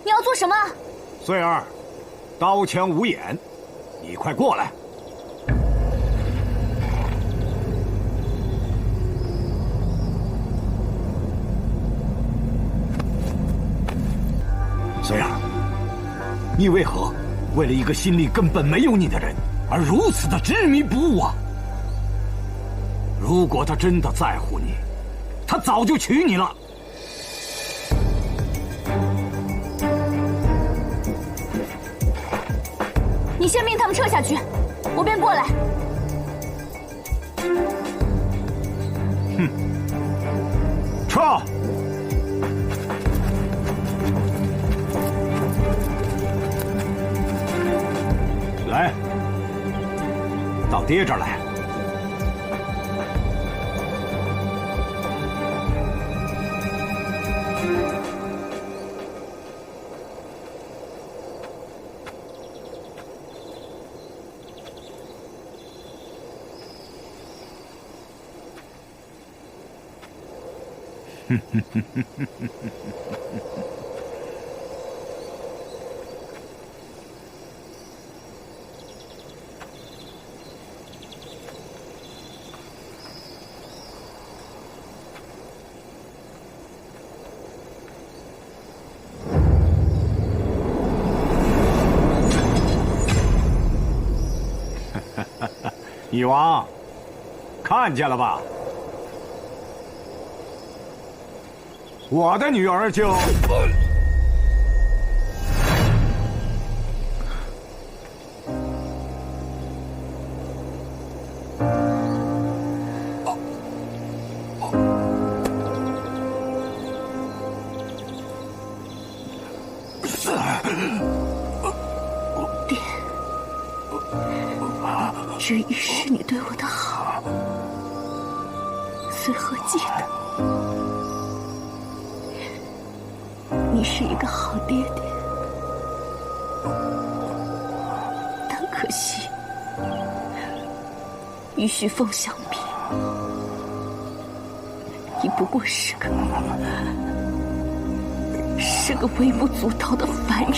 你要做什么？穗儿，刀枪无眼，你快过来。穗儿，你为何为了一个心里根本没有你的人而如此的执迷不悟啊？如果他真的在乎你，他早就娶你了。你先命他们撤下去，我便过来。哼，撤！来，到爹这儿来。女王，看见了吧？我的女儿就……爹，这一世你对我的好，随和记得。你是一个好爹爹，但可惜，与许凤相比，你不过是个微不足道的凡人。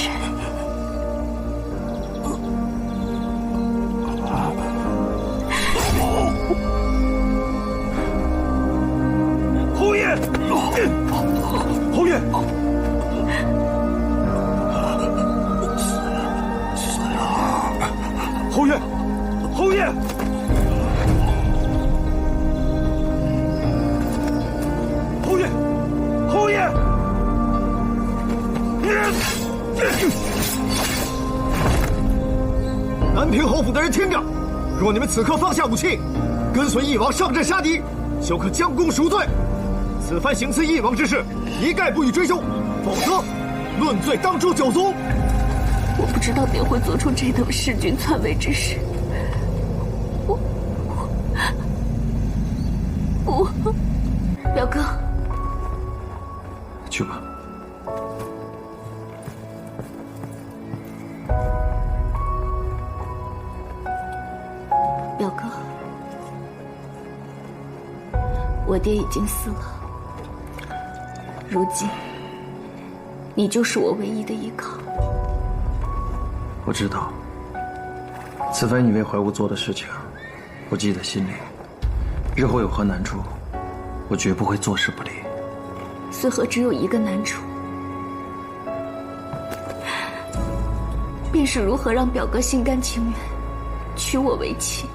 侯爷，侯爷。侯爷，侯爷，侯爷，侯爷！南平侯府的人听着，若你们此刻放下武器，跟随义王上阵杀敌，休可将功赎罪。此番行刺义王之事，一概不予追究，否则论罪当诛九族。我不知道爹会做出这等弑君篡位之事，我，表哥，去吧。表哥，我爹已经死了，如今你就是我唯一的依靠。我知道，此番你为怀吾做的事情，我记在心里。日后有何难处，我绝不会坐视不理。随和只有一个难处，便是如何让表哥心甘情愿娶我为妻。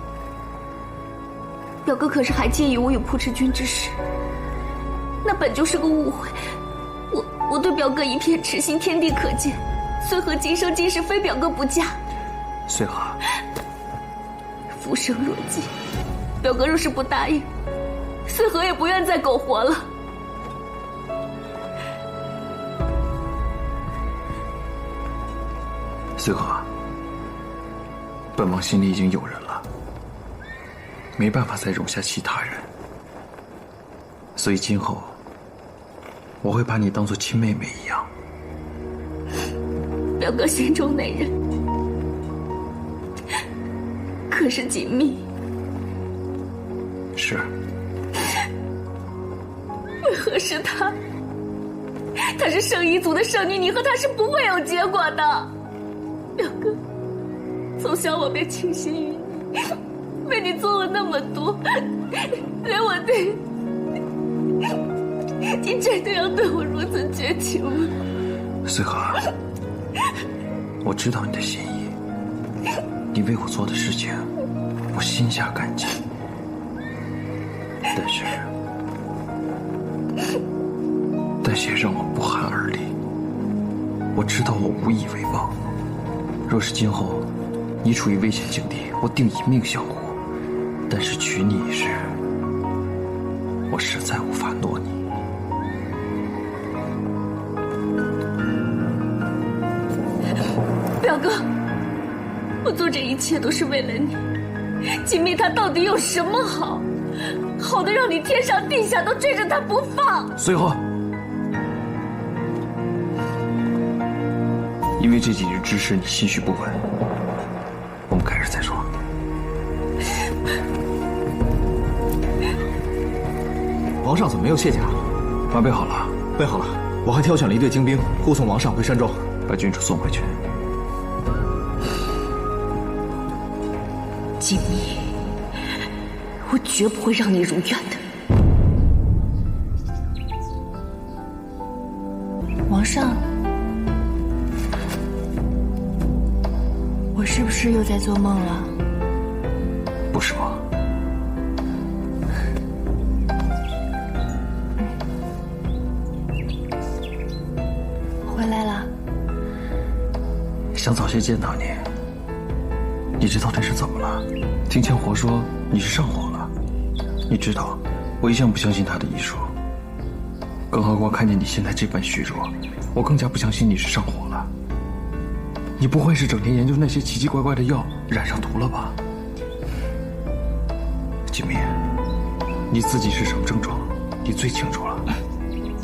表哥可是还介意我与蒲池君之事，那本就是个误会。我对表哥一片痴心，天地可见。随和今生今世非表哥不嫁。随和，浮生若寄，表哥若是不答应，随和也不愿再苟活了。随和，本王心里已经有人了，没办法再容下其他人，所以今后我会把你当作亲妹妹一样。表哥心中那人可是锦觅？是。为何是他？她是圣一族的圣女，你和她是不会有结果的。表哥，从小我便倾心于你，为你做了那么多，连我对你真的要对我如此绝情吗？随和，我知道你的心意，你为我做的事情，我心下感激。但是也让我不寒而栗。我知道我无以为报，若是今后你处于危险境地，我定以命相护。但是娶你一事，我实在无法诺你。表哥，我做这一切都是为了你。锦觅她到底有什么好？好的让你天上地下都追着她不放。随和，因为这几日之事你心绪不稳，我们改日再说。皇上怎么没有卸甲？马备好了。备好了，我还挑选了一队精兵护送王上回山庄。把郡主送回去。锦觅，我绝不会让你如愿的。皇上，我是不是又在做梦了？不是吗？回来了。想早些见到你。你知道这是怎么了？听千活说你是上火了。你知道，我一向不相信他的医术，更何况看见你现在这般虚弱，我更加不相信你是上火了。你不会是整天研究那些奇奇怪怪的药，染上毒了吧？锦觅，你自己是什么症状，你最清楚了。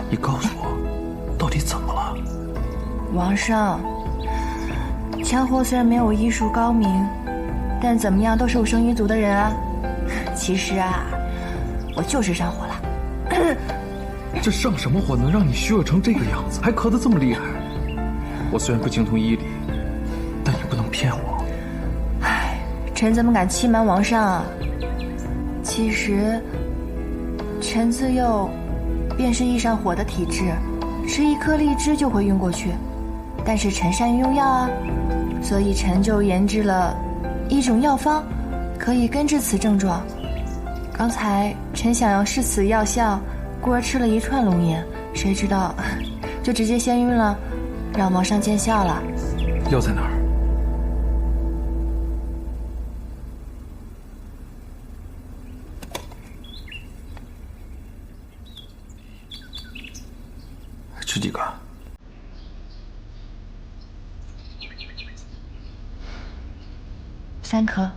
你告诉我，到底怎么了？王上，千活虽然没有医术高明，但怎么样都是有生一族的人啊。其实啊，我就是上火了。这上什么火能让你虚弱成这个样子，还咳得这么厉害？我虽然不精通医理，但也不能骗我。唉，臣怎么敢欺瞒王上啊？其实，臣自幼便是易上火的体质，吃一颗荔枝就会晕过去。但是臣善于用药啊，所以臣就研制了一种药方，可以根治此症状。刚才臣想要试此药效，故而吃了一串龙眼，谁知道就直接先晕了，让王上见笑了。药在哪儿？吃几个？3颗。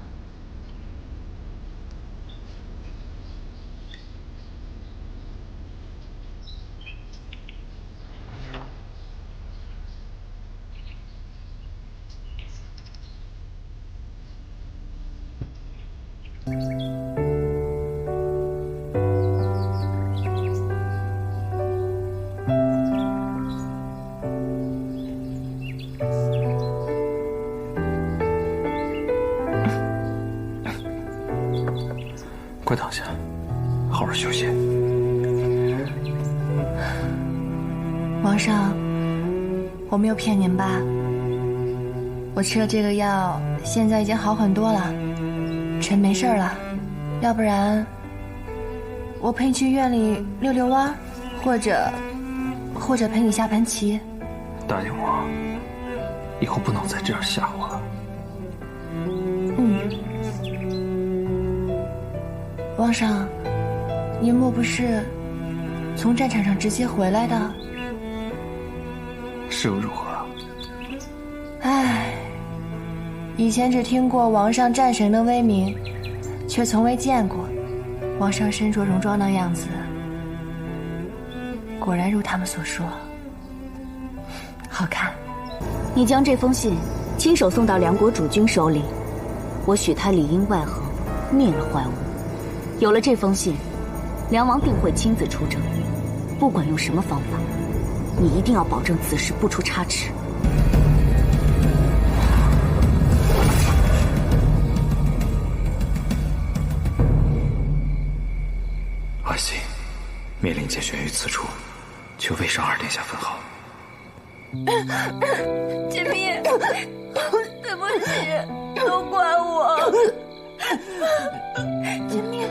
快躺下，好好休息。王上，我没有骗您吧？我吃了这个药，现在已经好很多了，臣没事了。要不然，我陪你去院里溜溜弯，或者陪你下盘棋。答应我，以后不能再这样吓我了。皇上，您莫不是从战场上直接回来的？是又如何？唉，以前只听过王上战神的威名，却从未见过王上身着戎装的样子。果然如他们所说，好看。你将这封信亲手送到梁国主君手里，我许他里应外合，灭了坏物。有了这封信，梁王定会亲自出征，不管用什么方法，你一定要保证此事不出差池。安心，灭灵剑悬于此处，求魏上二殿下分毫。锦觅，对不起，都怪我。锦觅，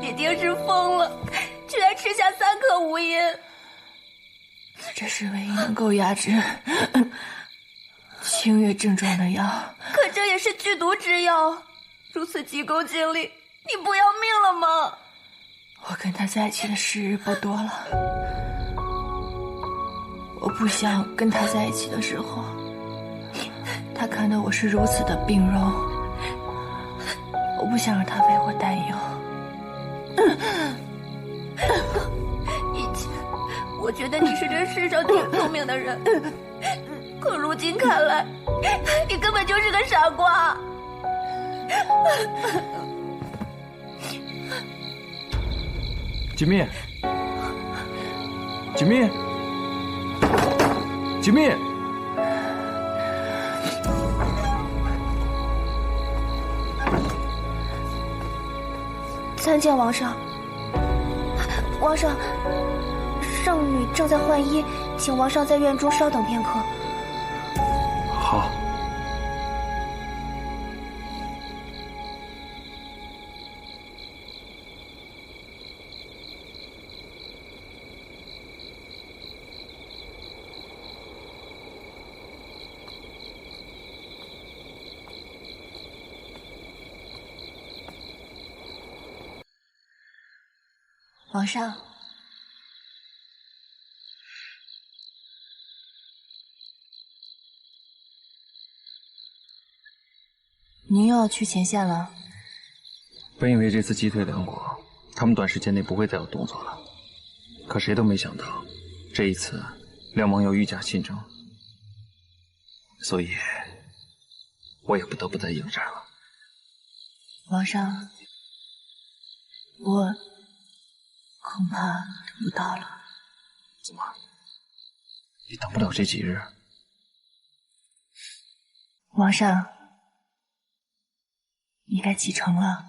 你爹是疯了，居然吃下3颗无阴。这是唯一能够压制清月症状的药，可这也是剧毒之药，如此急功近利，你不要命了吗？我跟他在一起的时日不多了，我不想跟他在一起的时候，他看到我是如此的病容，我不想让他为我担忧。以前我觉得你是这世上挺聪明的人，可如今看来，你根本就是个傻瓜。锦觅，锦觅，锦觅，参见王上。王上，圣女正在换衣，请王上在院中稍等片刻。好。皇上，您又要去前线了？本以为这次击退梁国，他们短时间内不会再有动作了，可谁都没想到，这一次梁王要御驾亲征，所以我也不得不再应战了。皇上，我恐怕等不到了。怎么？你等不了这几日？皇上，你该启程了。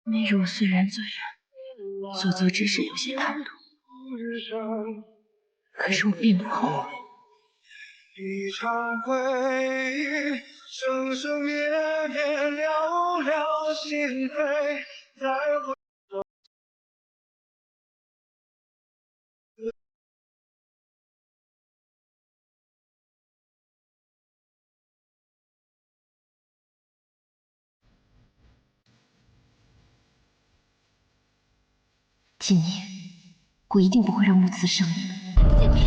媚如虽然醉人，所做之事有些贪图，可是我并不后悔。一场回忆，生生灭灭，寥寥心扉，再回。今年，我一定不会让木慈胜利。锦觅，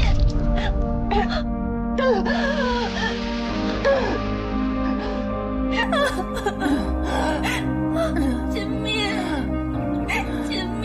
锦觅，锦觅。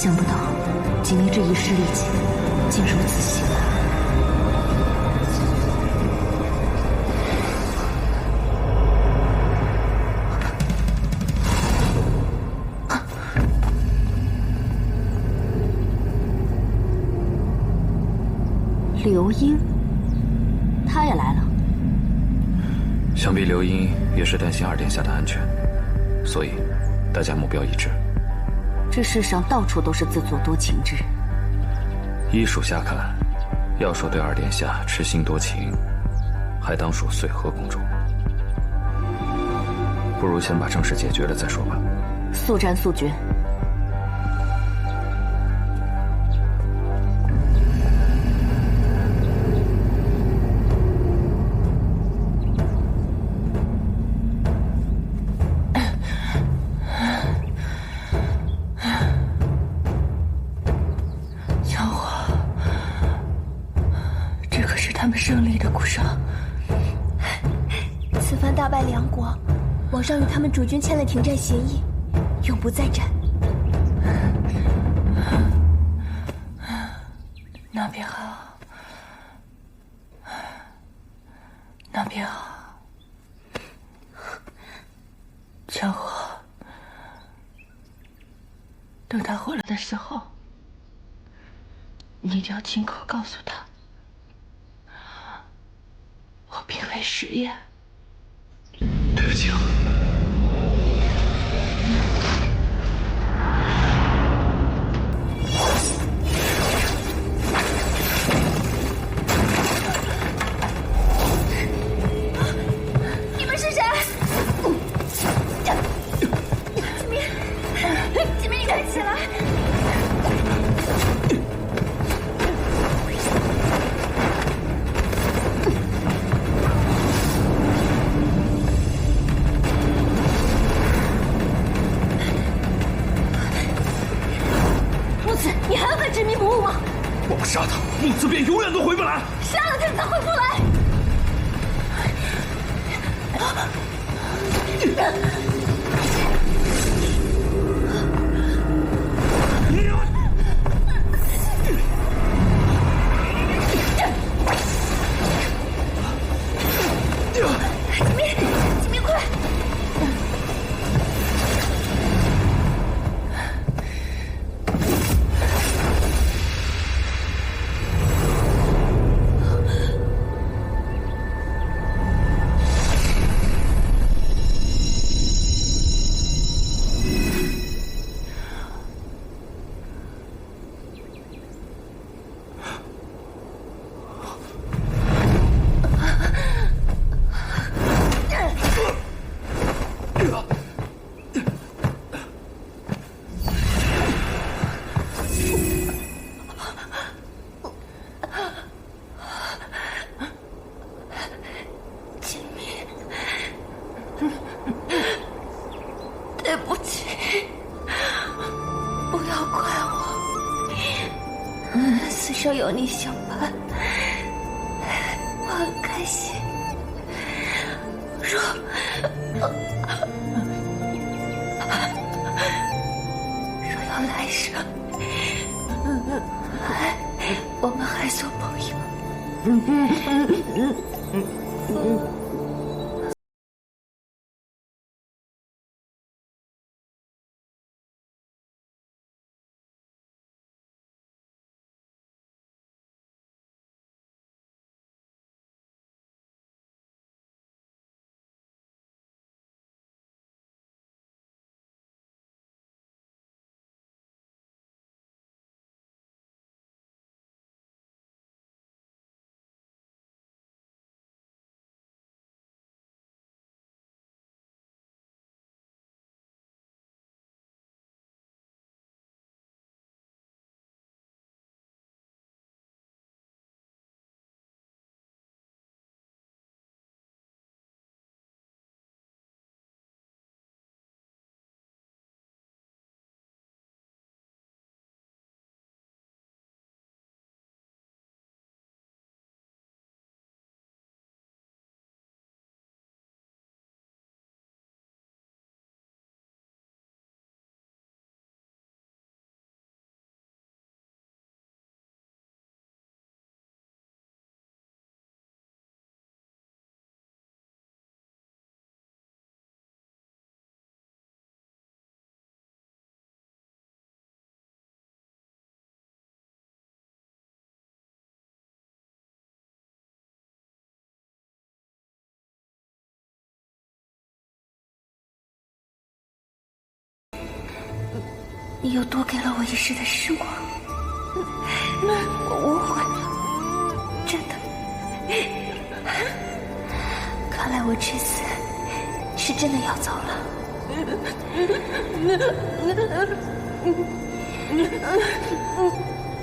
想不到锦觅这一世力气竟如此辛辣。刘英，他也来了。想必刘英也是担心二殿下的安全，所以大家目标一致。这世上到处都是自作多情之人。依属下看，要说对二殿下痴心多情，还当属穗禾公主。不如先把正事解决了再说吧。速战速决。他们胜利的鼓声。此番大败梁国，皇上与他们主君签了停战协议，永不再战。那便好，那便好。江火，等他回来的时候，你一定要亲口告诉他。我并非实验。对不起啊。你们是谁？锦觅，锦觅，你快起来！你还会执迷不悟吗？我不杀他，木子便永远都回不来。杀了他才回不来。锦觅，锦觅，快！对不起，不要怪我。死生有你相伴，我很开心。若有来生，我们还做朋友。你又多给了我一世的时光。我误会了，真的。看来我这次是真的要走了。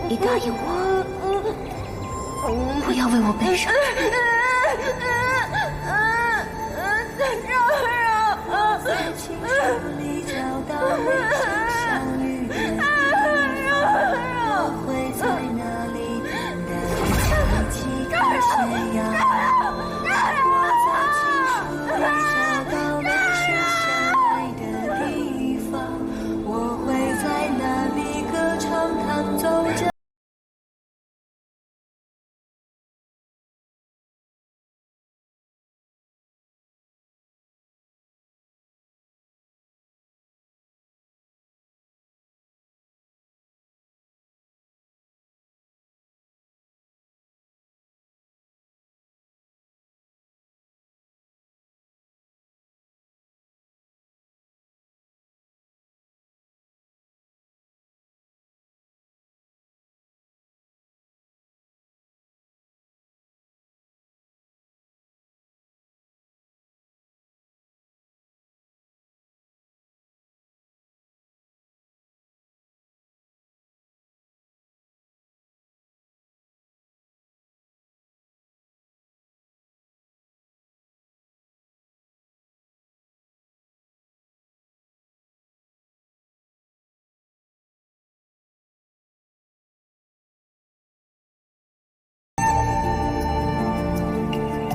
你答应我，不要为我悲伤。在青春里找到理想相遇的地方，我会在那里等待一起看斜阳。我在青春里找到理想相爱的地方，我会在那里歌唱弹奏着。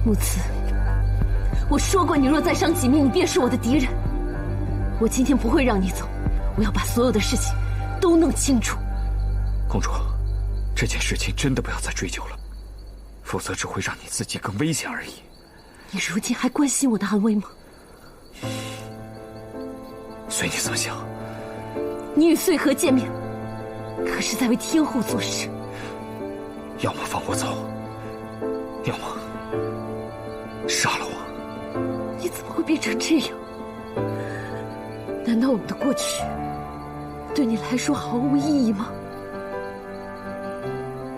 木慈，我说过，你若再伤己命，你便是我的敌人。我今天不会让你走，我要把所有的事情都弄清楚。公主，这件事情真的不要再追究了，否则只会让你自己更危险而已。你如今还关心我的安危吗？随你怎么想。你与穗禾见面，可是在为天后做事。要么放我走，要么杀了我。你怎么会变成这样？难道我们的过去对你来说毫无意义吗？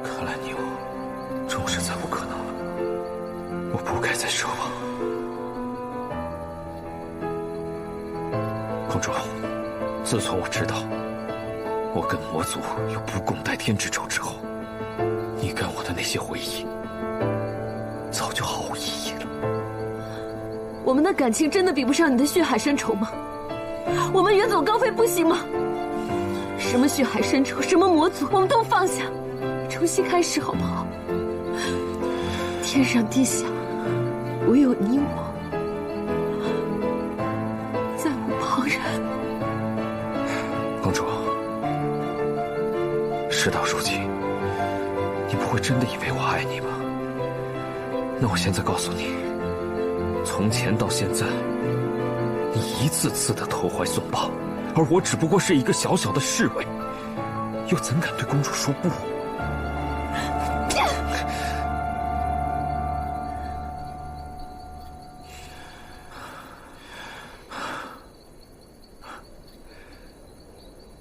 看来你我终是再不可能了，我不该再奢望。公主，自从我知道我跟魔族有不共戴天之仇之后，你跟我的那些回忆早就毫无意义了。我们的感情真的比不上你的血海深仇吗？我们远走高飞不行吗？什么血海深仇，什么魔族，我们都放下，重新开始好不好？天上地下，唯有你我，再无旁人。公主，事到如今，你不会真的以为我爱你吗？那我现在告诉你，从前到现在，你一次次的投怀送抱，而我只不过是一个小小的侍卫，又怎敢对公主说不？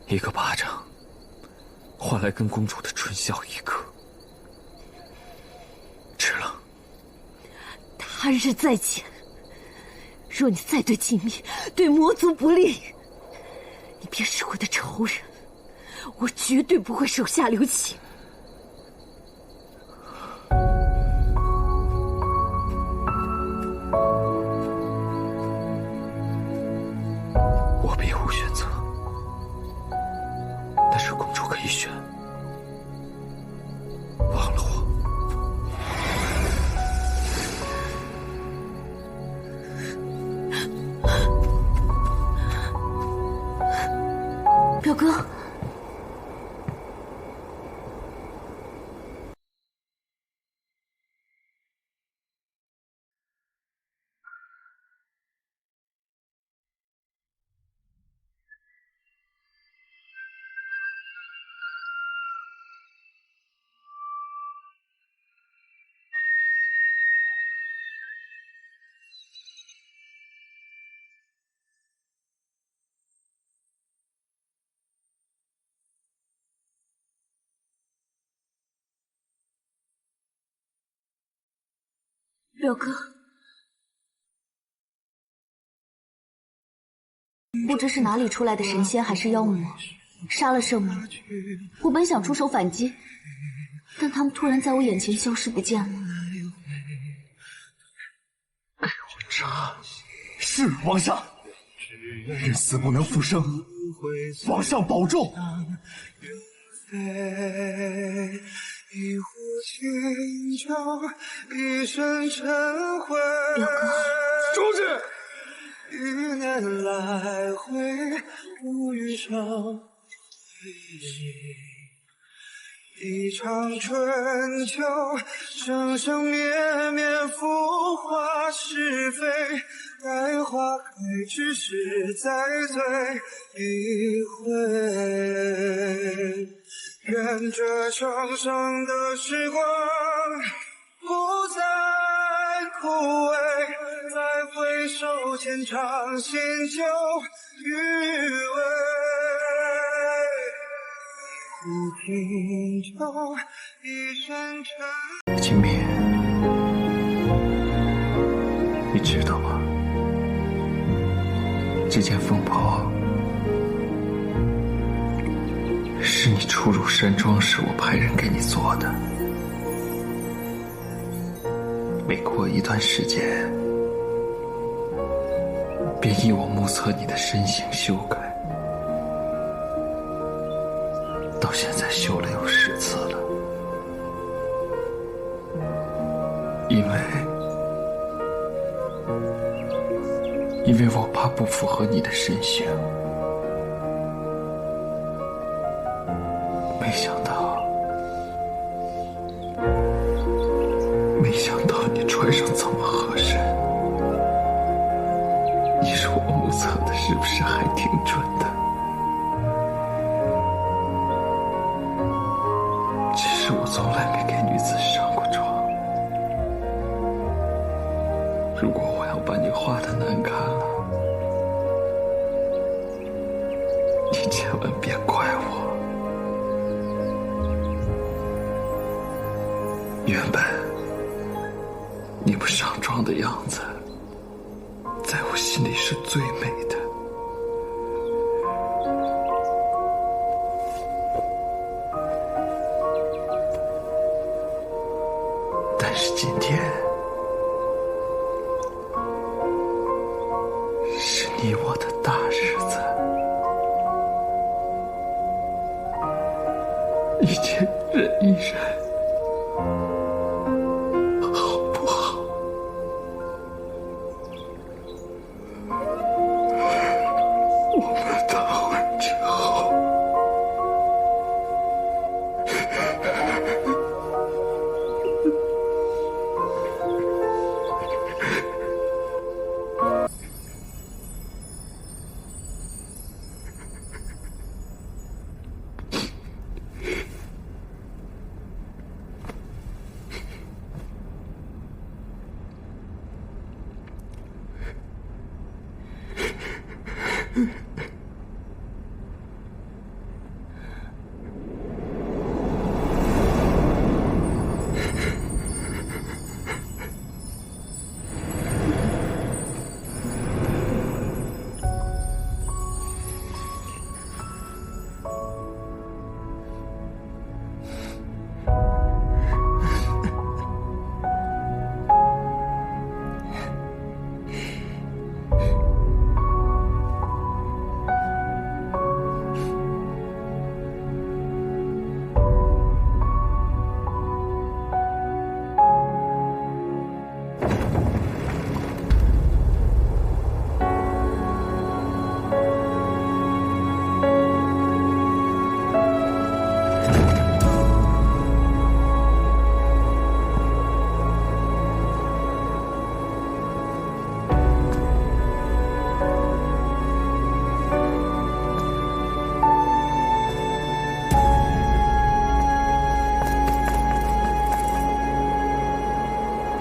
一个巴掌，换来跟公主的春宵一刻，值了。他日再见。若你再对锦觅、对魔族不利，你便是我的仇人，我绝对不会手下留情。我别无选择，但是公主可以选，忘了我。表哥。表哥，不知是哪里出来的神仙还是妖魔，杀了圣母。我本想出手反击，但他们突然在我眼前消失不见了。给我查！是王上，人死不能复生，皇上保重。一壶清酒，一身尘灰。表哥，出去！余年来回，无语上一场春秋，生生灭灭，浮华是非。待花开之时，再醉一回。愿这长生的时光不再枯萎，再回首间尝新酒余味。苦品酒，一身尘。金敏，你知道吗？这件凤袍是你初入山庄时我派人给你做的。每过一段时间，便依我目测你的身形修改，到现在修了有10次了。因为我怕不符合你的身形。没想到你穿上这么合身。你说我目测的是不是还挺准的？只是我从来没给女子上过床。如果我要把你画得难看了，你千万别怪我。原本你不上妆的样子，在我心里是最美的。但是今天是你我的大日子，一切忍一忍，好不好？我们谈完之后，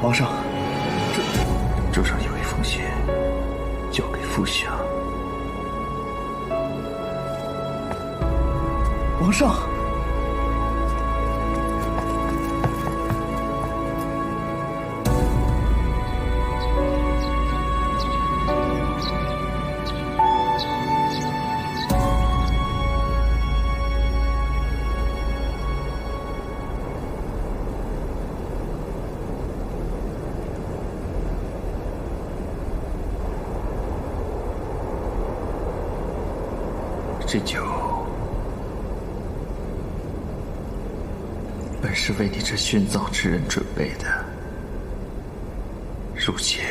皇上，桌上有一封信，交给副相。皇上，这酒本是为你这殉葬之人准备的，如今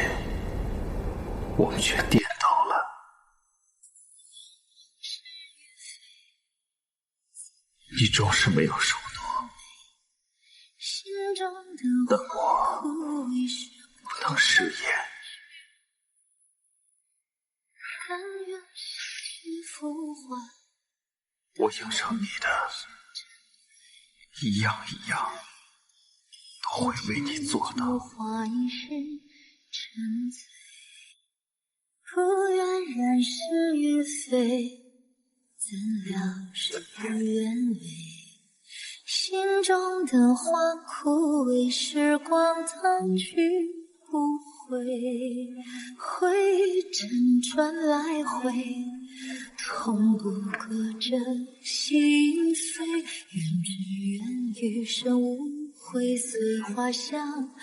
我们却颠倒了。你终是没有受诺，但我不能食言。我应承你的，一样一样都会为你做到。不愿染是与非，怎料是不愿为。心中的花枯萎，时光淌去不回，回辗转来回，痛不隔着心扉。愿只愿余生无悔，随花香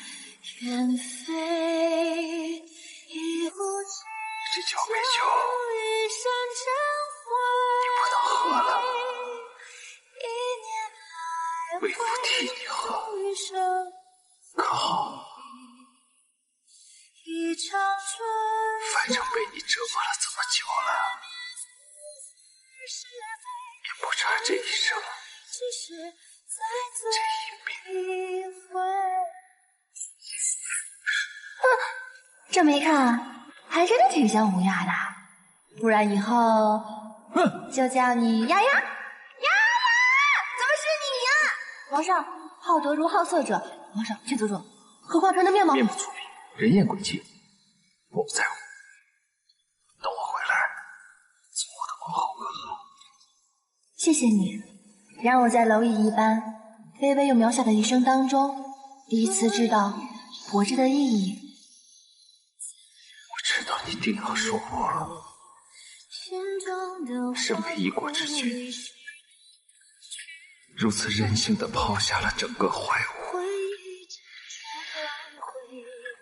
远飞。一无知这交杯酒你不能喝了，为父替你喝，可好？反正被你折磨了这么久了，也不差这一生，这一命。这么一看，还真的挺像吴雅的，不然以后就叫你丫丫。丫丫，怎么是你呀？皇上，好德如好色者，皇上请自重。何况臣的面貌面目粗鄙，人言诡计，我不在乎。等我回来，做我的王后可好？谢谢你，让我在蝼蚁一般微微又渺小的一生当中，第一次知道活着的意义。我知道你定要说我身为一国之君，如此任性地抛下了整个怀吾。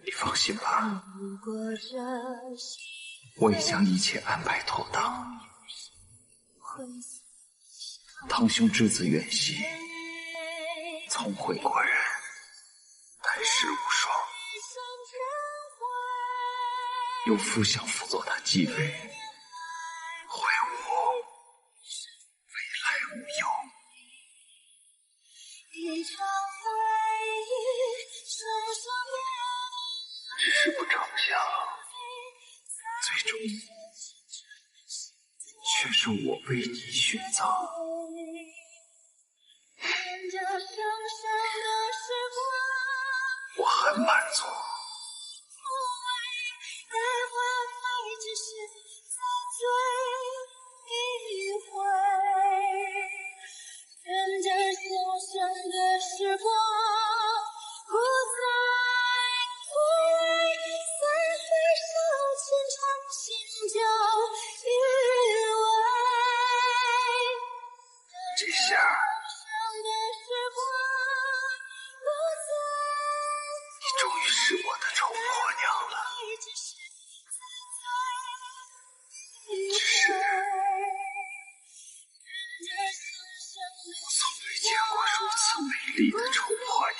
你放心吧，我已将一切安排妥当。堂兄之子远袭，聪慧过人，才世无双。有父相辅佐他继位，怀吾未来无忧。只是不成想，最终却是我为你殉葬。我很满足。这下你终于是我的丑婆娘了。只是我从未见过如此美丽的丑婆娘。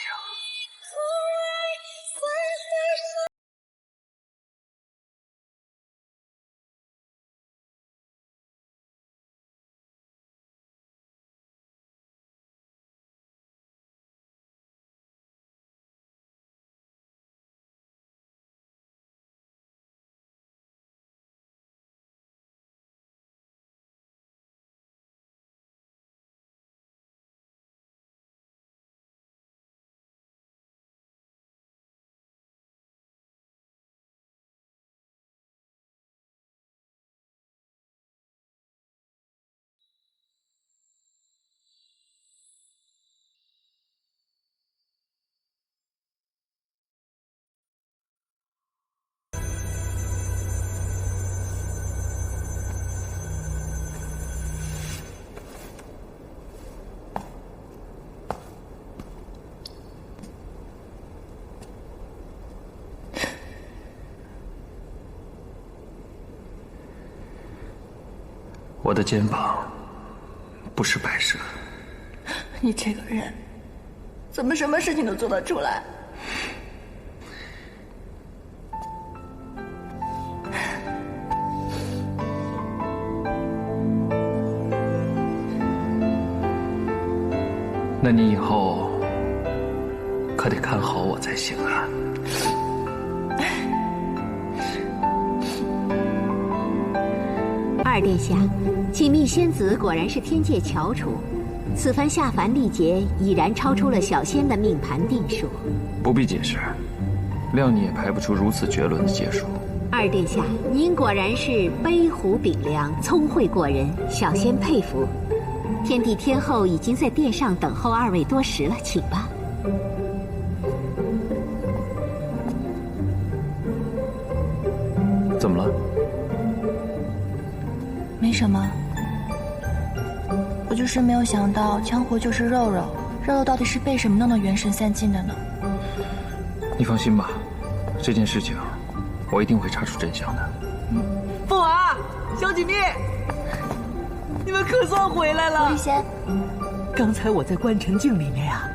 我的肩膀不是摆设。你这个人，怎么什么事情都做得出来？那你以后可得看好我才行啊。二殿下，请命仙子果然是天界翘楚，此番下凡历劫已然超出了小仙的命盘定数。不必解释，谅你也排不出如此绝伦的解数。二殿下，您果然是悲虎秉良，聪慧过人，小仙佩服。天帝天后已经在殿上等候二位多时了，请吧。怎么了？没什么，我就是没有想到枪火就是肉肉，肉肉到底是被什么弄得元神散尽的呢？你放心吧，这件事情我一定会查出真相的。凤儿，小姐妹，你们可算回来了。玉仙，刚才我在观尘镜里面呀，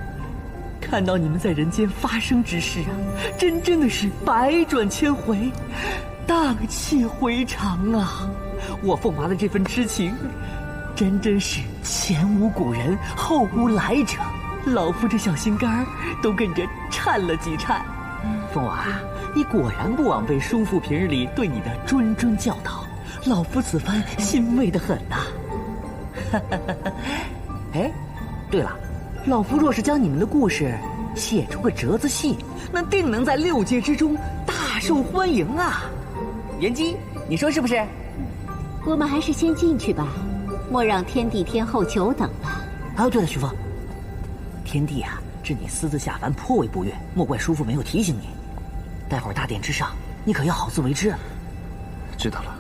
看到你们在人间发生之事啊，真的是百转千回，荡气回肠啊！我凤娃的这份痴情，真是前无古人后无来者，老夫这小心肝儿都跟着颤了几颤。凤娃，你果然不枉费叔父平日里对你的谆谆教导，老夫此番欣慰得很呐。哎，对了，老夫若是将你们的故事写出个折子戏，那定能在6界之中大受欢迎啊！元姬，你说是不是？我们还是先进去吧，莫让天帝天后久等了。哦，对了，徐凤，天帝啊，知你私自下凡颇为不悦，莫怪叔父没有提醒你。待会儿大殿之上，你可要好自为之。知道了。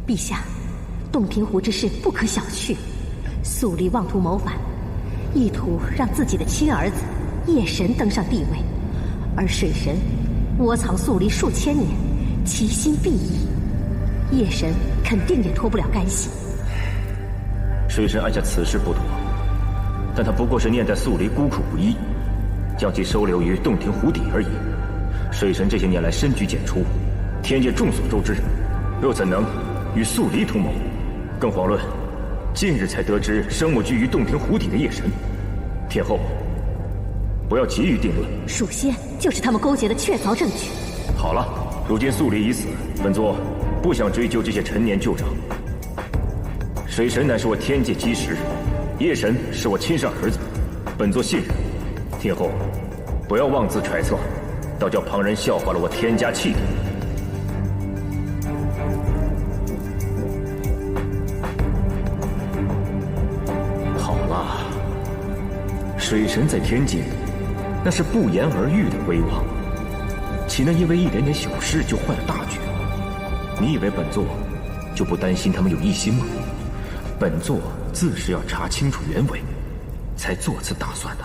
陛下，洞庭湖之事不可小觑，肃立妄图谋反，意图让自己的亲儿子夜神登上帝位，而水神窝藏肃立数千年，其心必异，夜神肯定也脱不了干系。水神按下此事不妥，但他不过是念在肃离孤苦无依，将其收留于洞庭湖底而已。水神这些年来深居简出，天界众所周知，又怎能与肃离图谋？更遑论近日才得知生母居于洞庭湖底的夜神。天后，不要急于定论。属仙就是他们勾结的确凿证据。好了，如今肃离已死，本座不想追究这些陈年旧账。水神乃是我天界基石，夜神是我亲生儿子，本座信任。天后，不要妄自揣测，倒叫旁人笑话了我天家气度。好了，水神在天界，那是不言而喻的威望，岂能因为一点点小事就坏了大局？你以为本座就不担心他们有异心吗？本座自是要查清楚原委，才做此打算的。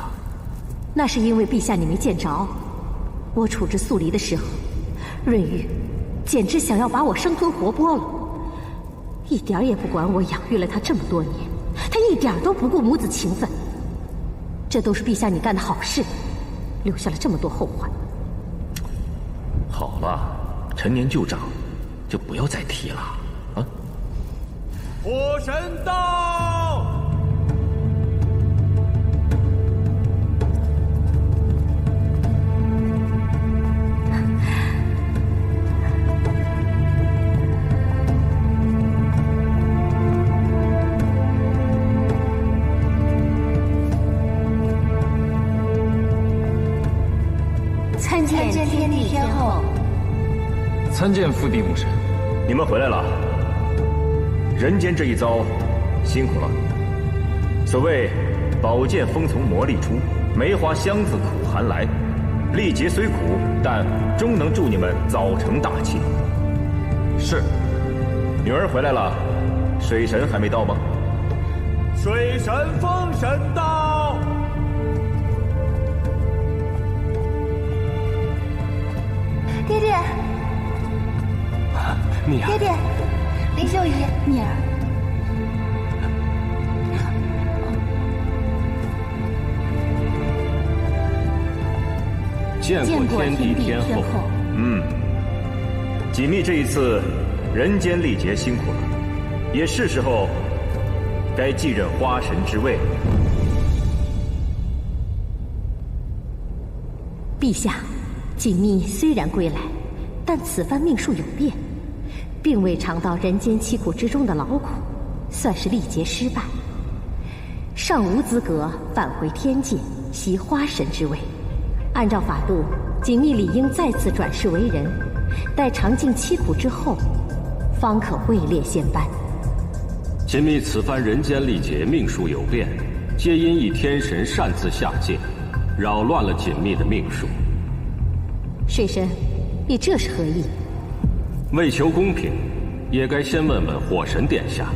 那是因为陛下你没见着，我处置肃离的时候，润玉简直想要把我生吞活剥了，一点也不管我养育了他这么多年，他一点都不顾母子情分。这都是陛下你干的好事，留下了这么多后患。好了，陈年旧账就不要再提了啊！火神到！参见天帝天后。参见父帝母神。你们回来了。人间这一遭，辛苦了。所谓宝剑锋从磨砺出，梅花香自苦寒来。历劫虽苦，但终能助你们早成大器。是。女儿回来了，水神还没到吗？水神风神到！爹爹，蜜儿，爹爹，林秀仪，蜜儿，见过天帝天后。锦觅这一次人间历劫辛苦了，也是时候该继任花神之位了。陛下，锦觅虽然归来，但此番命数有变，并未尝到人间凄苦之中的劳苦，算是历劫失败，尚无资格返回天界袭花神之位。按照法度，锦觅理应再次转世为人，待尝尽凄苦之后，方可位列仙班。锦觅此番人间历劫命数有变，皆因一天神擅自下界，扰乱了锦觅的命数。水神，你这是何意？为求公平，也该先问问火神殿下。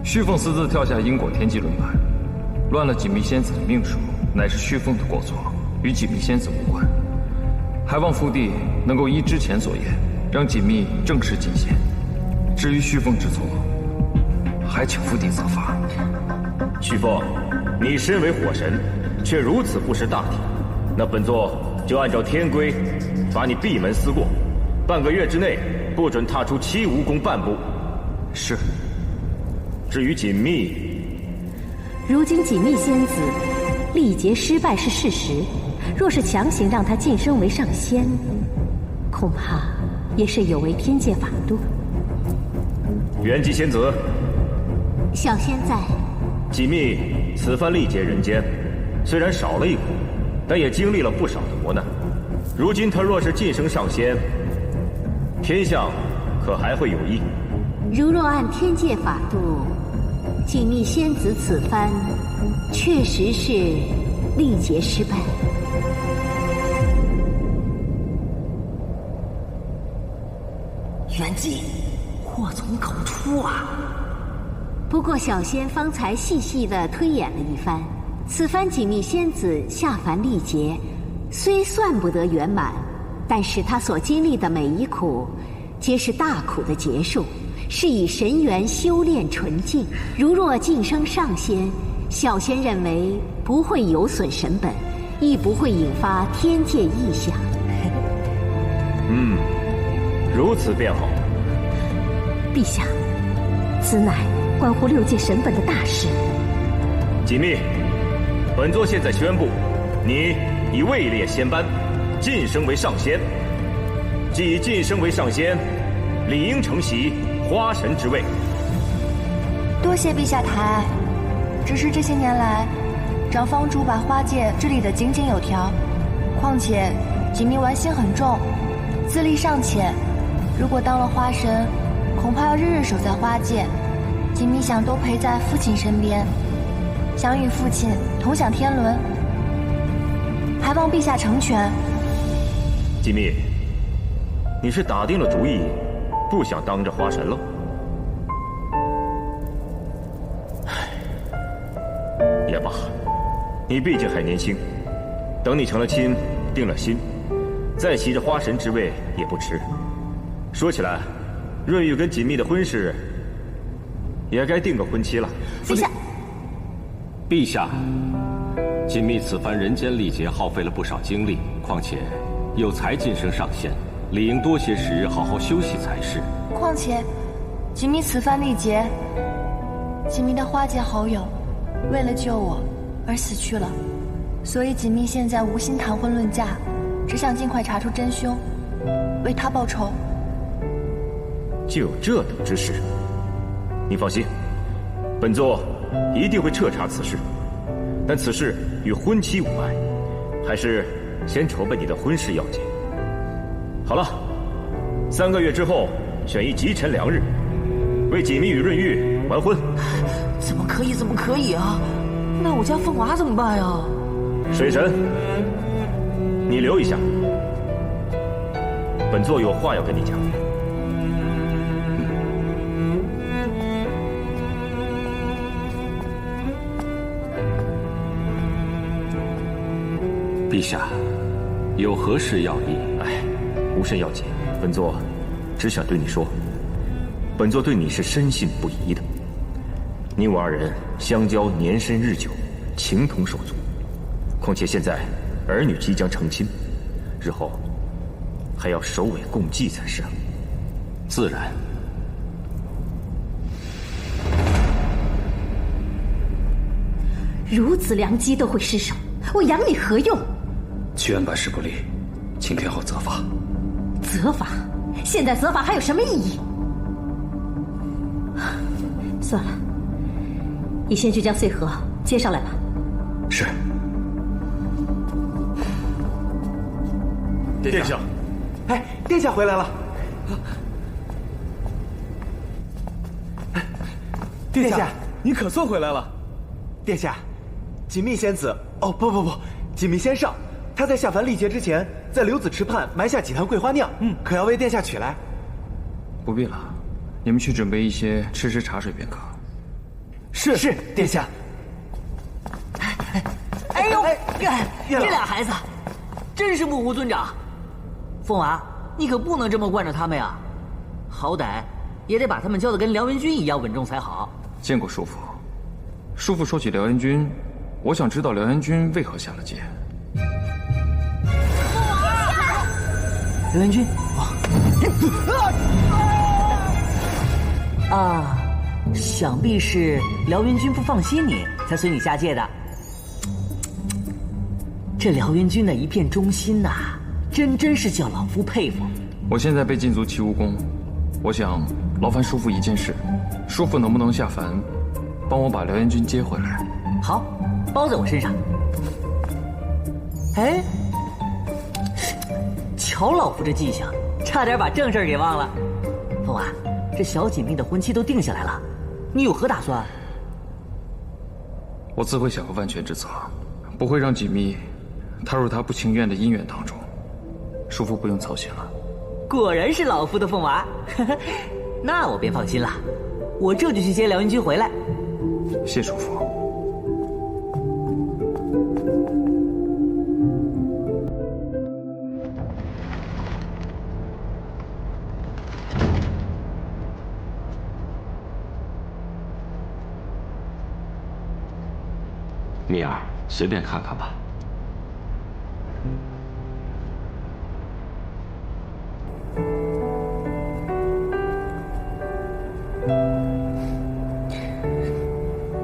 虚凤私自跳下因果天机轮盘，乱了锦觅仙子的命数，乃是虚凤的过错，与锦觅仙子无关。还望父帝能够依之前所言，让锦觅正式进仙。至于虚凤之错，还请父帝责罚。虚凤，你身为火神，却如此不识大体，那本座就按照天规，罚你闭门思过，半个月之内不准踏出七蜈蚣半步。是。至于锦觅，如今锦觅仙子历劫失败是事实，若是强行让她晋升为上仙，恐怕也是有违天界法度。元吉仙子，小仙在。锦觅此番历劫人间，虽然少了一苦，但也经历了不少的磨难。如今他若是晋升上仙，天象可还会有异？如若按天界法度，锦觅仙子此番确实是历劫失败。元吉，祸从口出啊！不过小仙方才细细地推演了一番，此番锦觅仙子下凡历劫，虽算不得圆满，但是她所经历的每一苦，皆是大苦的结束，是以神元修炼纯净。如若晋升上仙，小仙认为不会有损神本，亦不会引发天界异象。如此便好。陛下，此乃关乎6界神本的大事。锦觅，本座现在宣布，你已位列仙班，晋升为上仙。既已晋升为上仙，理应承袭花神之位。多谢陛下抬爱，只是这些年来，长房主把花界治理得井井有条，况且锦觅玩心很重，资历尚浅，如果当了花神，恐怕要日日守在花界。锦觅想多陪在父亲身边，想与父亲同享天伦，还望陛下成全。锦觅，你是打定了主意，不想当这花神了？也罢，你毕竟还年轻，等你成了亲，定了心，再袭着花神之位也不迟。说起来，润玉跟锦觅的婚事，也该定个婚期了。陛下，陛下，锦觅此番人间历劫耗费了不少精力，况且又才晋升上仙，理应多些时日好好休息才是。况且，锦觅此番历劫，锦觅的花界好友为了救我而死去了，所以锦觅现在无心谈婚论嫁，只想尽快查出真凶，为他报仇。就有这等之事？你放心，本座一定会彻查此事。但此事与婚期无碍，还是先筹备你的婚事要紧。好了，3个月之后选一吉辰良日，为锦觅与润玉完婚。怎么可以？怎么可以啊？那我家凤娃怎么办呀？水神，你留一下，本座有话要跟你讲。陛下，有何事要议？无甚要紧，本座只想对你说，本座对你是深信不疑的。你我2人相交年深日久，情同手足。况且现在儿女即将成亲，日后还要首尾共济才是。自然。如此良机都会失手，我养你何用？屈原办事不力，请天后责罚。责罚？现在责罚还有什么意义？算了，你先去将穗禾接上来吧。是。殿下，哎，殿下回来了。殿下，你可算回来了。殿下，锦觅仙子，哦不，锦觅仙上，他在下凡历劫之前，在刘子池畔埋下几坛桂花酿，可要为殿下取来。不必了，你们去准备一些吃茶水便可。是，殿下。哎呦，这俩孩子真是目无尊长。凤娃，你可不能这么惯着他们呀，好歹也得把他们教得跟辽元君一样稳重才好。见过叔父。叔父说起辽元君，我想知道辽元君为何下了界。辽元君，想必是辽元君不放心你，才随你下界的。这辽元君的一片忠心呐，真是叫老夫佩服。我现在被禁足齐武宫，我想劳烦叔父一件事，叔父能不能下凡，帮我把辽元君接回来？好，包在我身上。哎，瞧老夫这记性，差点把正事给忘了。凤娃，这小锦觅的婚期都定下来了，你有何打算？我自会想个万全之策，不会让锦觅踏入他不情愿的姻缘当中。叔父不用操心了。果然是老夫的凤娃，那我便放心了。我这就去接辽元君回来。谢叔父。蜜儿，随便看看吧。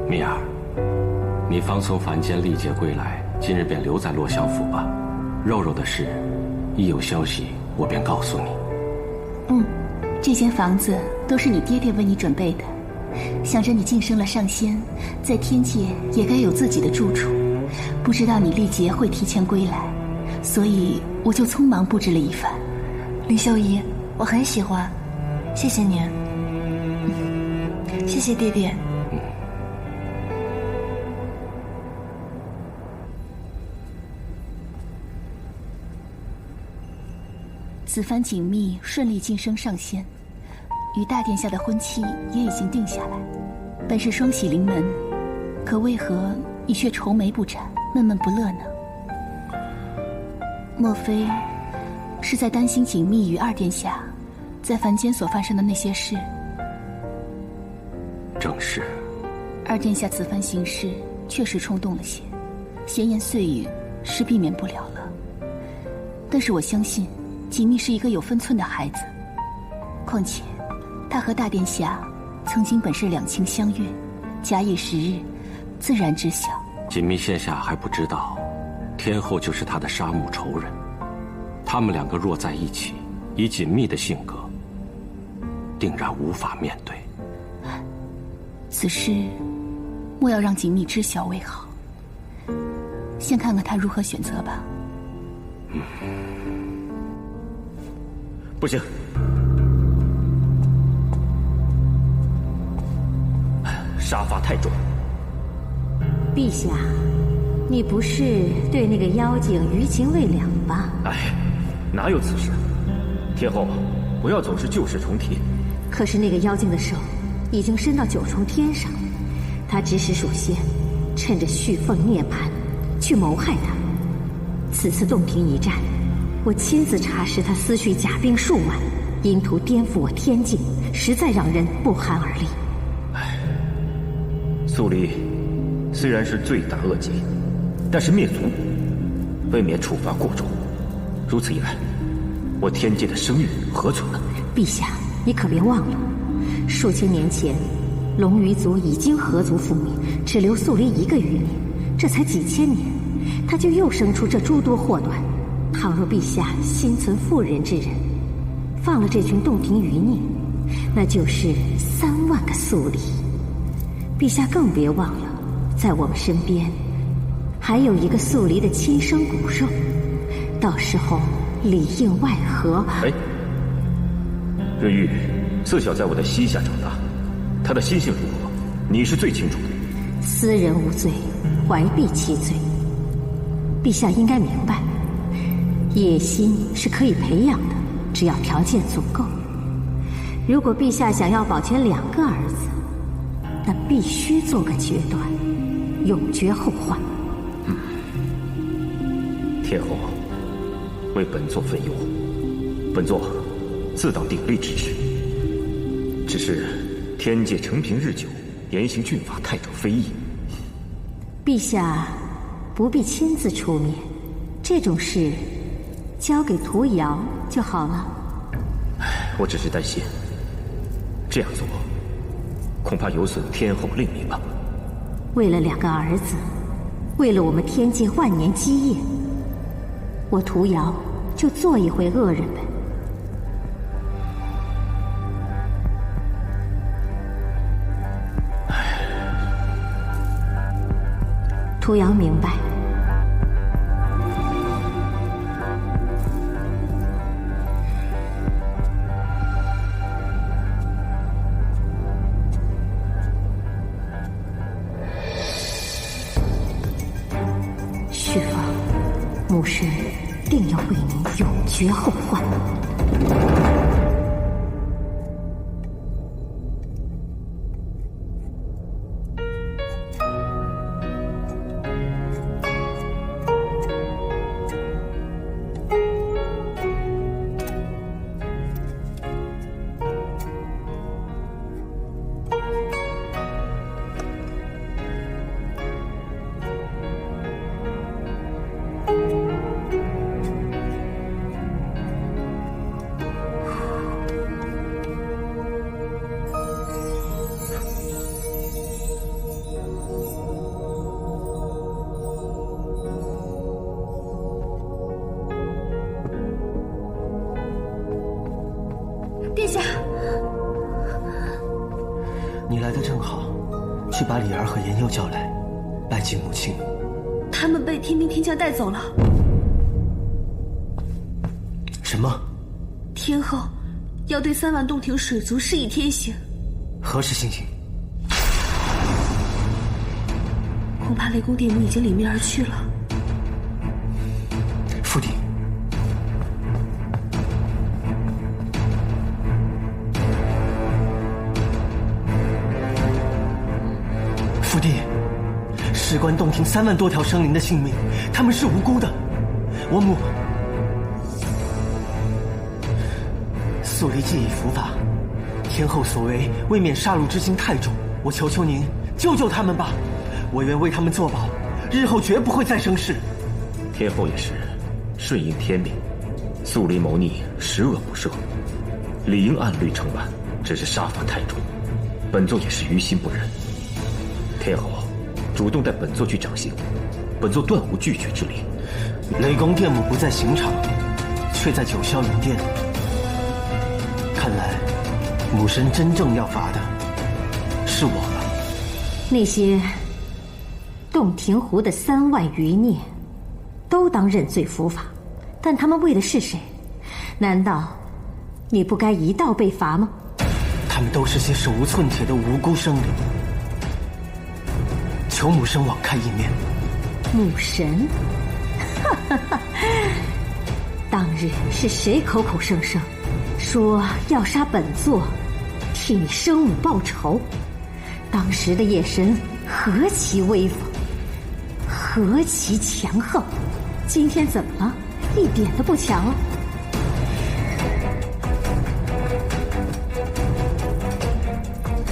蜜儿，你方从凡间历劫归来，今日便留在洛香府吧。肉肉的事，一有消息我便告诉你。这间房子都是你爹爹为你准备的。想着你晋升了上仙，在天界也该有自己的住处，不知道你历劫会提前归来，所以我就匆忙布置了一番。林秀姨，我很喜欢，谢谢您。谢谢爹爹。此番锦觅顺利晋升上仙，与大殿下的婚期也已经定下来，本是双喜临门，可为何你却愁眉不展，闷闷不乐呢？莫非是在担心锦觅与二殿下在凡间所发生的那些事？正是。二殿下此番行事确实冲动了些，闲言碎语是避免不了了。但是我相信锦觅是一个有分寸的孩子，况且他和大殿下曾经本是两情相悦，假以时日，自然知晓。锦觅现下还不知道，天后就是他的杀母仇人。他们两个若在一起，以锦觅的性格，定然无法面对。此事莫要让锦觅知晓为好。先看看他如何选择吧。不行，杀伐太重。陛下，你不是对那个妖精余情未了吧？哎，哪有此事？天后，不要总是旧事重提。可是那个妖精的手已经伸到9重天上，他指使属仙，趁着续凤涅槃去谋害他。此次洞庭一战，我亲自查实他私蓄甲兵数万，因图颠覆我天境，实在让人不寒而栗。肃离虽然是罪大恶极，但是灭族未免处罚过重。如此一来，我天界的声誉何存呢？陛下，你可别忘了，数千年前，龙鱼族已经合族覆灭，只留素离一个余孽。这才几千年，他就又生出这诸多祸端。倘若陛下心存妇人之仁，放了这群洞庭余孽，那就是3万个素离。陛下更别忘了，在我们身边还有一个素离的亲生骨肉，到时候里应外合。哎，润玉自小在我的膝下长大，他的心性如何，你是最清楚的。斯人无罪，怀璧其罪。陛下应该明白，野心是可以培养的，只要条件足够。如果陛下想要保全2个儿子，那必须做个决断，永绝后患。天后为本座分忧，本座自当鼎力支持。只是天界承平日久，严刑峻法，太者非议。陛下不必亲自出面，这种事交给屠瑶就好了。我只是担心，这样做恐怕有损天后令名吧。为了2个儿子，为了我们天界万年基业，我屠瑶就做一回恶人呗。屠瑶明白。旭凤，母神定要为您永绝后患。殿下，你来的正好，去把李儿和颜佑叫来，拜祭母亲。他们被天兵天将带走了。什么？天后要对3万洞庭水族施以天刑。何时行刑？恐怕雷公电母已经领命而去了。父帝，父帝，事关洞庭3万多条生灵的性命，他们是无辜的。我母素离既已伏法，天后所为未免杀戮之心太重，我求求您救救他们吧，我愿为他们作保，日后绝不会再生事。天后也是顺应天命，素离谋逆，十恶不赦，理应按律惩办，只是杀法太重，本座也是于心不忍。天后主动带本座去掌刑，本座断无拒绝之理。雷公电母不在刑场，却在九霄云殿，看来母神真正要罚的是我了。那些洞庭湖的3万余孽都当认罪伏法，但他们为的是谁？难道你不该一道被罚吗？他们都是些手无寸铁的无辜生灵，求母神网开一面。母神？当日是谁口口声声说要杀本座，替你生母报仇？当时的夜神何其威风，何其强横，今天怎么了？一点都不强了。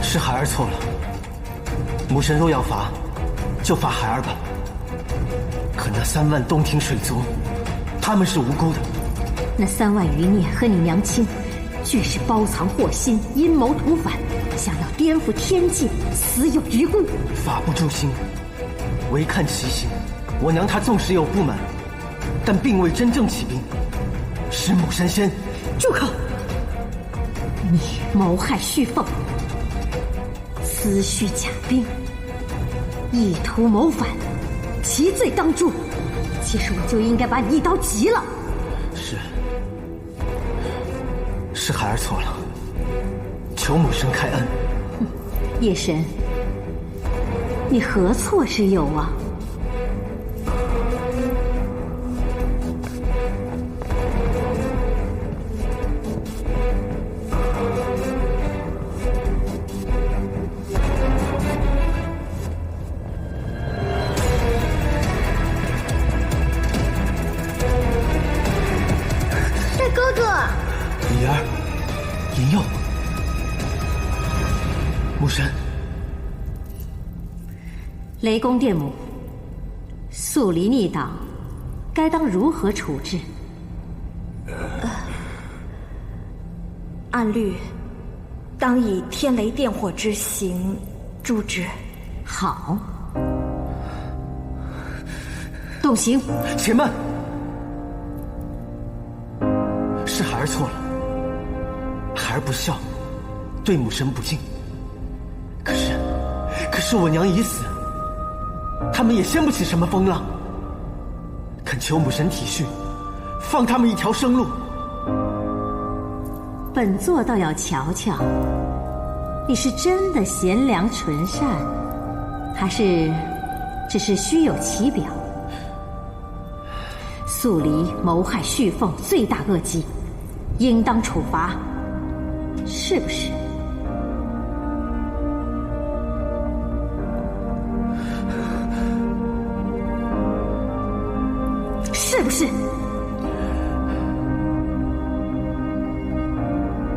是孩儿错了，母神若要罚，就罚孩儿吧。可那3万洞庭水族，他们是无辜的。那3万余孽和你娘亲，俱是包藏祸心、阴谋图反，想要颠覆天界，死有余辜。法不诛心，唯看其行。我娘她纵使有不满，但并未真正起兵。师母神仙，住口！你谋害旭凤，私蓄甲兵，意图谋反，其罪当诛。其实我就应该把你一刀击了。是孩儿错了，求母神开恩。夜神，你何错之有啊？大哥哥，李儿，银佑，母神，雷公电母，速离逆党，该当如何处置？按律，当以天雷电火之刑诛之。好，动刑。且慢，是孩儿错了，孩儿不孝，对母神不敬。可是我娘已死，他们也掀不起什么风浪。恳求母神体恤，放他们一条生路。本座倒要瞧瞧，你是真的贤良纯善，还是只是虚有其表？速离谋害旭凤，罪大恶极，应当处罚，是不是？是不是？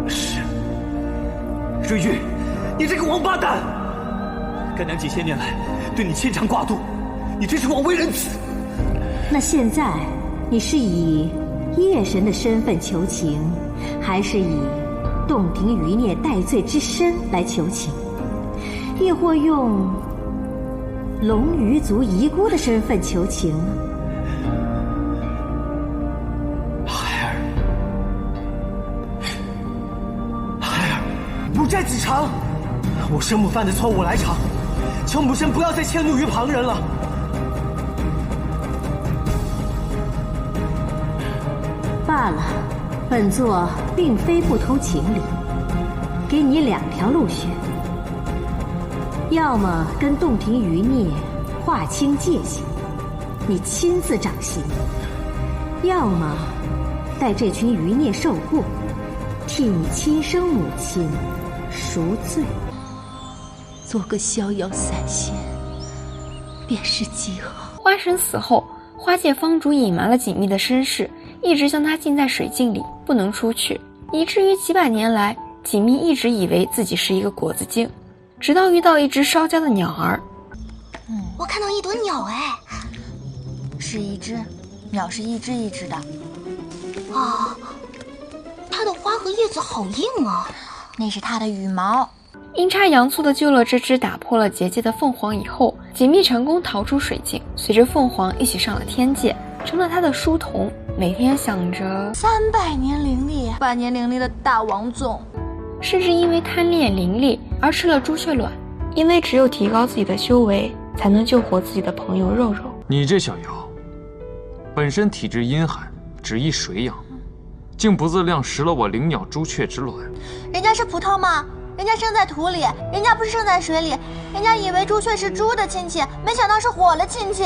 是。瑞玉，你这个王八蛋！干娘几千年来对你牵肠挂肚，你真是枉为人子。那现在你是以夜神的身份求情，还是以洞庭余孽戴罪之身来求情，亦或用龙鱼族遗孤的身份求情呢？母债子偿，我生母犯的错误来偿，求母神不要再迁怒于旁人了。罢了，本座并非不通情理，给你2条路选：要么跟洞庭余孽划清界限，你亲自掌刑；要么待这群余孽受过，替你亲生母亲赎罪。做个逍遥散仙，便是极好。花神死后，花界方主隐瞒了锦觅的身世，一直将她禁在水镜里，不能出去，以至于几百年来，锦觅一直以为自己是一个果子精，直到遇到一只烧焦的鸟儿。我看到一朵鸟，哎，是一只，鸟是一只一只的。啊，它的花和叶子好硬啊。那是它的羽毛。阴差阳错地救了这只打破了结界的凤凰以后，锦觅成功逃出水镜，随着凤凰一起上了天界，成了他的书童，每天想着300年灵力，100年灵力的大王种，甚至因为贪恋灵力而吃了朱雀卵，因为只有提高自己的修为，才能救活自己的朋友肉肉。你这小妖，本身体质阴寒，只宜水养，竟不自量食了我灵鸟朱雀之卵。人家是葡萄吗？人家生在土里，人家不是生在水里，人家以为朱雀是猪的亲戚，没想到是火的亲戚。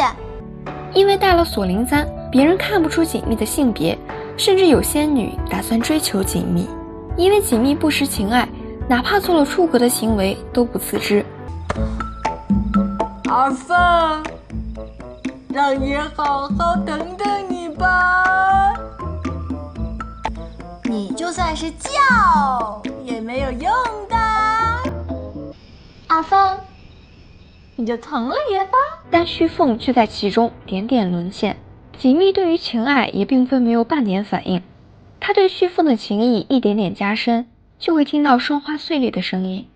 因为带了锁灵簪，别人看不出锦觅的性别，甚至有仙女打算追求锦觅，因为锦觅不识情爱，哪怕做了出格的行为都不自知。阿凤，让爷好好等等你吧。你就算是叫也没有用的。阿凤，你就疼了也罢。但旭凤却在其中点点沦陷。锦觅对于情爱也并非没有半点反应，他对旭凤的情意一点点加深，就会听到霜花碎裂的声音。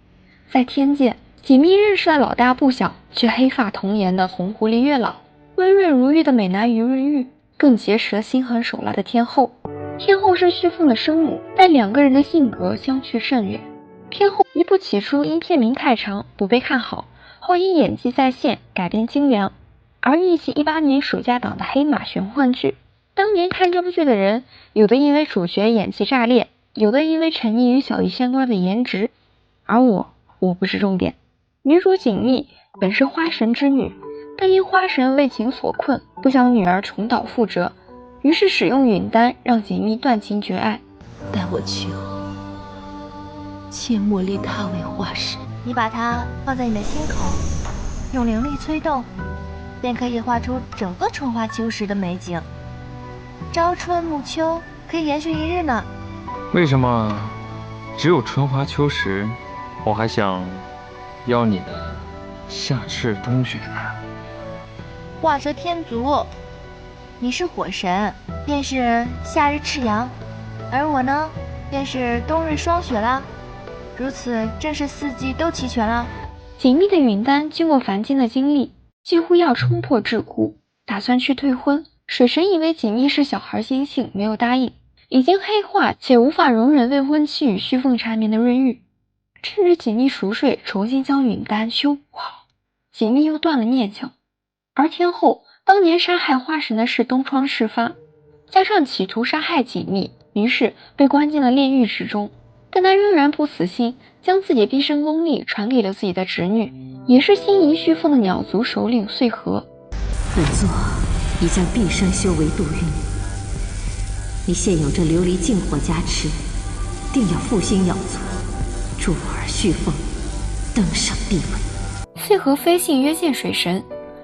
在天界，锦觅认识了老大不小却黑发童颜的红狐狸月老，温润如玉的美男鱼润玉，更结识了心狠手辣的天后。天后是旭凤的生母，但2个人的性格相去甚远。天后一部起初因片名太长不被看好，后因演技在线改编精良，而一起18年暑假档的黑马玄幻剧。当年看这部剧的人，有的因为主角演技炸裂，有的因为沉溺于小艺仙官的颜值，而我不是重点。女主锦觅本是花神之女，但因花神为情所困，不想女儿重蹈覆辙，于是使用允丹让锦觅断情绝爱。待我去后，切莫立他为花神。你把它放在你的心口，用灵力催动，便可以画出整个春花秋实的美景。朝春暮秋可以延续1日呢。为什么只有春花秋实？我还想要你的夏至冬雪呢。画蛇添足，你是火神，便是夏日赤阳，而我呢，便是冬日霜雪啦。如此，正是4季都齐全了。锦觅的允丹经过凡间的经历，几乎要冲破桎梏，打算去退婚。水神以为锦觅是小孩心性，没有答应。已经黑化且无法容忍未婚妻与旭凤缠绵的润玉，趁着锦觅熟睡，重新将允丹修补好。锦觅又断了念想。而天后当年杀害花神的事东窗事发，加上企图杀害锦觅，于是被关进了炼狱之中。但他仍然不死心，将自己毕生功力传给了自己的侄女，也是心仪旭凤的鸟族首领穗禾。本座已将毕生修为度于你现有这琉璃净火加持，定要复兴鸟族，助儿旭凤登上帝位。穗禾飞信约见水神，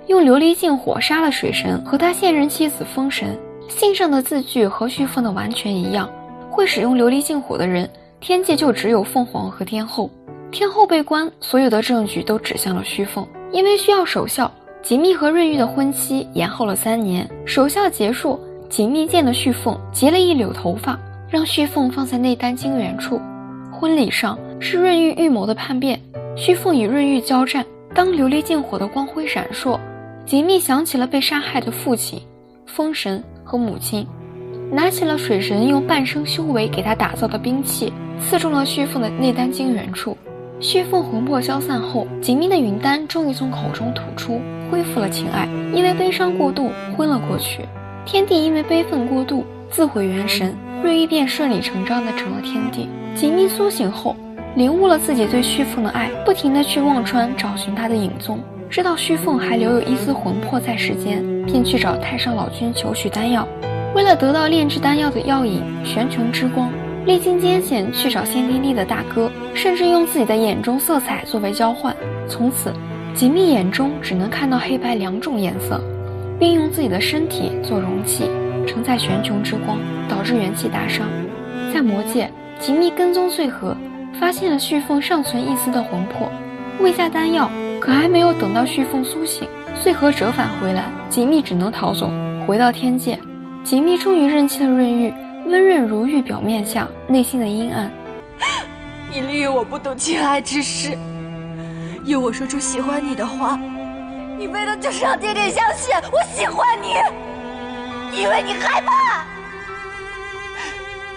用琉璃净火杀了水神和他现任妻子风神。信上的字句和旭凤的完全一样，会使用琉璃净火的人，天界就只有凤凰和天后。天后被关，所有的证据都指向了旭凤。因为需要守孝，锦觅和润玉的婚期延后了3年。守孝结束，锦觅见了旭凤，结了一绺头发，让旭凤放在内丹经原处。婚礼上是润玉预谋的叛变，旭凤与润玉交战。当琉璃净火的光辉闪烁，锦觅想起了被杀害的父亲、风神和母亲，拿起了水神用半生修为给他打造的兵器，刺中了旭凤的内丹经原处。旭凤魂魄消散后，锦觅的允丹终于从口中吐出，恢复了情爱。因为悲伤过度，昏了过去。天帝因为悲愤过度，自毁元神，润玉便顺理成章地成了天帝。锦觅苏醒后，领悟了自己对旭凤的爱，不停地去忘川找寻他的影踪，知道旭凤还留有一丝魂魄在世间，便去找太上老君求取丹药。为了得到炼制丹药的药引玄穹之光，历经艰险去找仙帝力的大哥，甚至用自己的眼中色彩作为交换。从此锦觅眼中只能看到黑白2种颜色，并用自己的身体做容器，承载玄穹之光，导致元气大伤。在魔界，锦觅跟踪穗禾，发现了旭凤尚存一丝的魂魄，喂下丹药，可还没有等到旭凤苏醒，穗禾折返回来，锦觅只能逃走，回到天界。锦觅终于认清了润玉温润如玉表面下内心的阴暗。你利用我不懂情爱之事，用我说出喜欢你的话，你为的就是让爹爹相信我喜欢你，因为你害怕，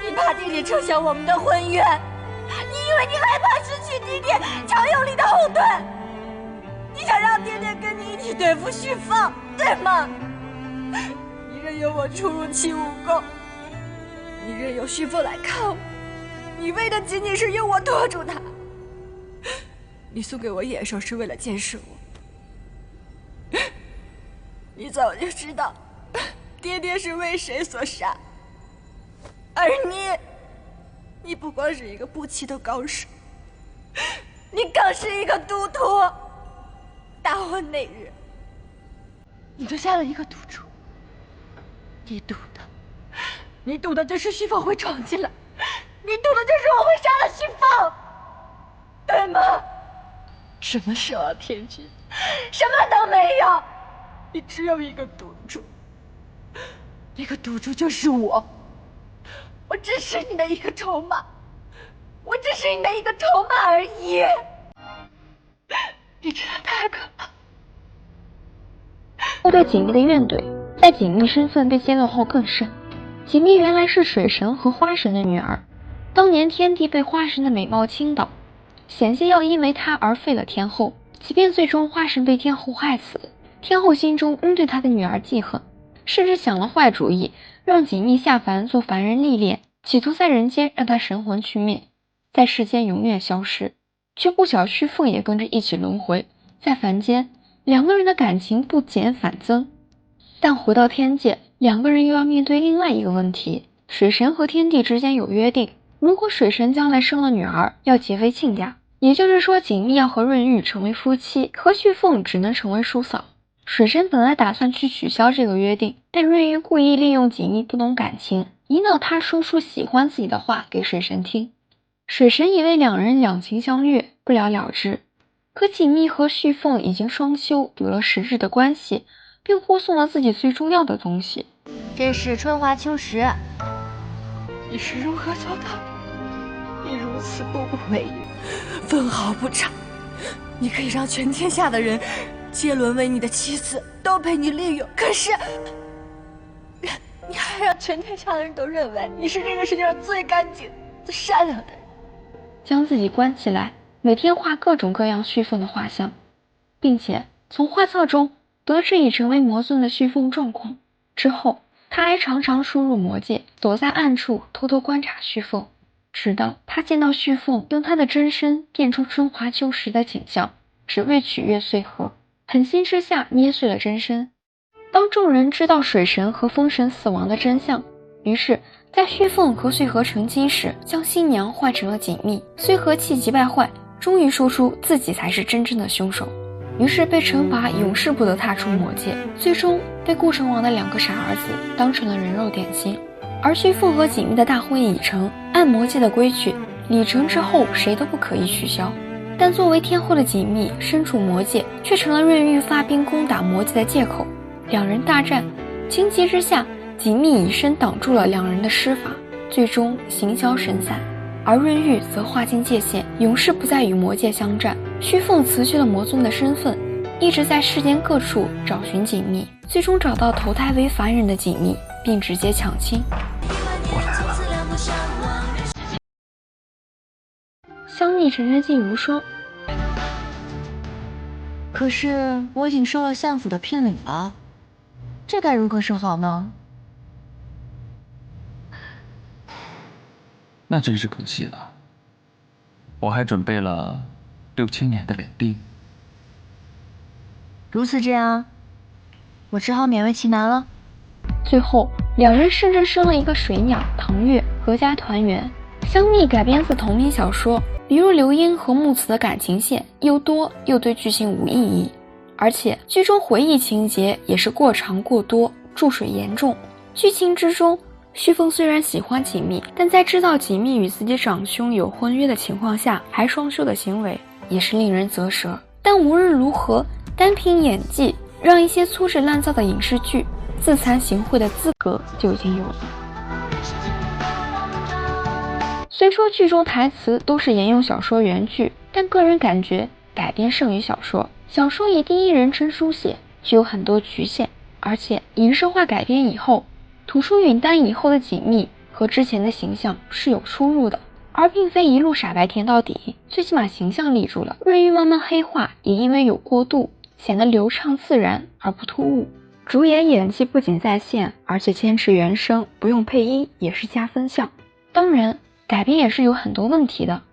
你怕爹爹撤销我们的婚约，因为你害怕失去爹爹常有力的后盾，你想让爹爹跟你一起对付旭凤，对吗？你任由我出入七武宫，你任由旭凤来看我，你为的仅仅是用我拖住他。你送给我野兽是为了监视我，你早就知道爹爹是为谁所杀，而你不光是一个不齐的高手，你更是一个赌徒。大婚那日，你就下了一个赌注，你赌的就是旭凤会闯进来，你赌的就是我会杀了旭凤，对吗？什么蛇啊天君，什么都没有，你只有一个赌注，那个赌注就是我只是你的一个筹码，我只是你的一个筹码而已。你真的太可怕。我对锦觅的怨怼，在锦觅身份被揭露后更甚。锦觅原来是水神和花神的女儿，当年天帝被花神的美貌倾倒，险些要因为她而废了天后。即便最终花神被天后害死，天后心中仍对她的女儿记恨，甚至想了坏主意，让锦觅下凡做凡人历练，企图在人间让她神魂去灭，在世间永远消失。却不巧虚凤也跟着一起轮回，在凡间两个人的感情不减反增。但回到天界，两个人又要面对另外一个问题，水神和天帝之间有约定，如果水神将来生了女儿，要结为亲家，也就是说锦觅要和润玉成为夫妻，和旭凤只能成为叔嫂。水神本来打算去取消这个约定，但润玉故意利用锦觅不懂感情，引导他说出喜欢自己的话给水神听。水神以为两人两情相悦，不了了之。可锦觅和旭凤已经双修，有了实质的关系，并护送了自己最重要的东西。这是春华秋实。你是如何做到的？你如此不顾为人，分毫不差。你可以让全天下的人皆沦为你的妻子，都被你利用。可是，你还让全天下的人都认为你是这个世界上最干净、最善良的人。将自己关起来，每天画各种各样旭凤的画像，并且从画册中得知已成为魔尊的旭凤状况。之后他还常常输入魔界，躲在暗处偷偷观察旭凤，直到他见到旭凤用他的真身变出春华秋实的景象，只为取悦穗禾，狠心之下捏碎了真身。当众人知道水神和风神死亡的真相，于是在旭凤和穗禾成亲时，将新娘换成了锦觅。穗禾气急败坏，终于说出自己才是真正的凶手，于是被惩罚永世不得踏出魔界，最终被顾城王的两个傻儿子当成了人肉点心。而旭凤和锦觅的大婚已成，按魔界的规矩，礼成之后谁都不可以取消。但作为天后的锦觅身处魔界，却成了润玉发兵攻打魔界的借口。两人大战，情急之下，锦觅以身挡住了两人的施法，最终形消神散。而润玉则划清界限，永世不再与魔界相战。旭凤辞去了魔尊的身份，一直在世间各处找寻锦觅，最终找到投胎为凡人的锦觅，并直接抢亲。我来了。香蜜沉沉烬如霜。可是我已经收了相府的聘礼了，这该如何是好呢？那真是可惜了，我还准备了6000年的脸定。如此这样，我只好勉为其难了。最后两人甚至生了一个水鸟唐月，阖家团圆。香蜜改编自同名小说，比如刘英和木子的感情线又多又对剧情无意义，而且剧中回忆情节也是过长过多，注水严重。剧情之中，旭凤虽然喜欢锦觅，但在知道锦觅与自己长兄有婚约的情况下还双修的行为也是令人啧舌。但无论如何，单凭演技让一些粗制滥造的影视剧自惭形秽的资格就已经有了。虽说剧中台词都是沿用小说原句，但个人感觉改编胜于小说。小说以第一人称书写，具有很多局限，而且影视化改编以后，吐出允丹以后的锦觅和之前的形象是有出入的，而并非一路傻白甜到底，最起码形象立住了。润玉慢慢黑化也因为有过渡，显得流畅自然而不突兀。主演演技不仅在线，而且坚持原声，不用配音也是加分项。当然改编也是有很多问题的，